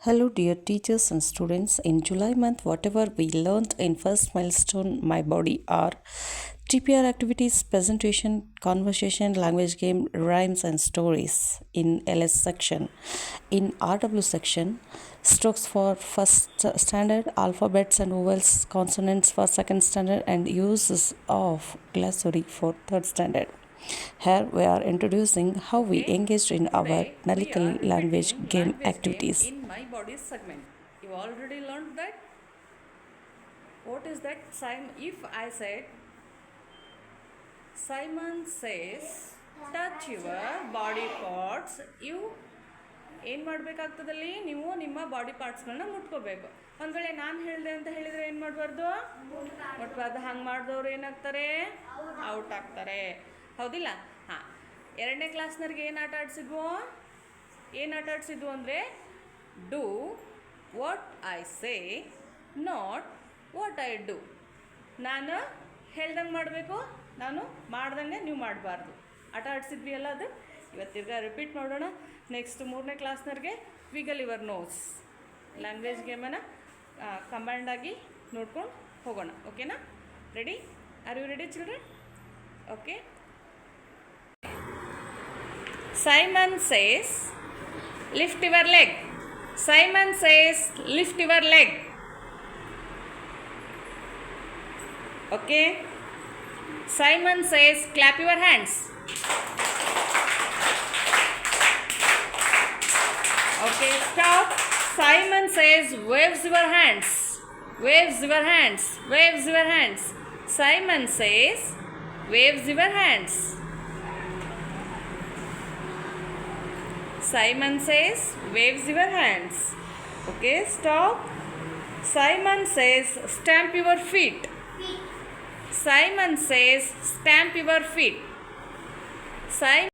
Hello, dear teachers and students. In July month, whatever we learned in first milestone, My Body are TPR activities, presentation, conversation, language game, rhymes and stories in LS section. In RW section, strokes for first standard, alphabets and vowels, consonants for second standard, and uses of glossary for third standard. Here we are introducing how we engaged in our Today, we are Nalikali language repeating game language activities. in My Body segment. You already learned that. What is that? If I said, Simon says, touch your body parts, you ಏನು ಮಾಡಬೇಕಾಗ್ತದಲ್ಲಿ ನೀವು ನಿಮ್ಮ body ಪಾರ್ಟ್ಸ್ಗಳನ್ನ ಮುಟ್ಕೋಬೇಕು. ಒಂದು ವೇಳೆ ನಾನು ಹೇಳಿದೆ ಅಂತ ಹೇಳಿದರೆ ಏನು ಮಾಡಬಾರ್ದು, ಮುಟ್ಬಾರ್ದು. ಹಂಗೆ ಮಾಡಿದವ್ರು ಏನಾಗ್ತಾರೆ, ಔಟ್ ಆಗ್ತಾರೆ. ಹೌದಿಲ್ಲ? ಹಾಂ, ಎರಡನೇ ಕ್ಲಾಸ್ನವ್ರಿಗೆ ಏನು ಆಟ ಆಡಿಸಿದ್ವು ಅಂದರೆ do what I say, not what I do. ನಾನು ಹೇಳ್ದಂಗೆ ಮಾಡಬೇಕು, ನಾನು ಮಾಡ್ದಂಗೆ ನೀವು ಮಾಡಬಾರ್ದು. ಆಟ ಆಡಿಸಿದ್ವಿ ಅಲ್ಲ, ಅದು ಇವತ್ತಿರ್ಗ ರಿಪೀಟ್ ಮಾಡೋಣ. ನೆಕ್ಸ್ಟ್ ಮೂರನೇ ಕ್ಲಾಸ್ನವ್ರಿಗೆ ವಿಗಲ್ ಯುವರ್ ನೋಸ್ ಲ್ಯಾಂಗ್ವೇಜ್ ಗೇಮನ್ನು ಕಂಬೈಂಡಾಗಿ ನೋಡ್ಕೊಂಡು ಹೋಗೋಣ. ಓಕೆನಾ? Ready? Are you ready children? Okay. Simon says, lift your leg. Simon says, lift your leg. Okay. Simon says, clap your hands. Okay, stop. Simon says, waves your hands. Waves your hands. Waves your hands. Simon says, waves your hands. Simon says, waves your hands. Okay, stop. Simon says, stamp your feet. Simon says, stamp your feet. Simon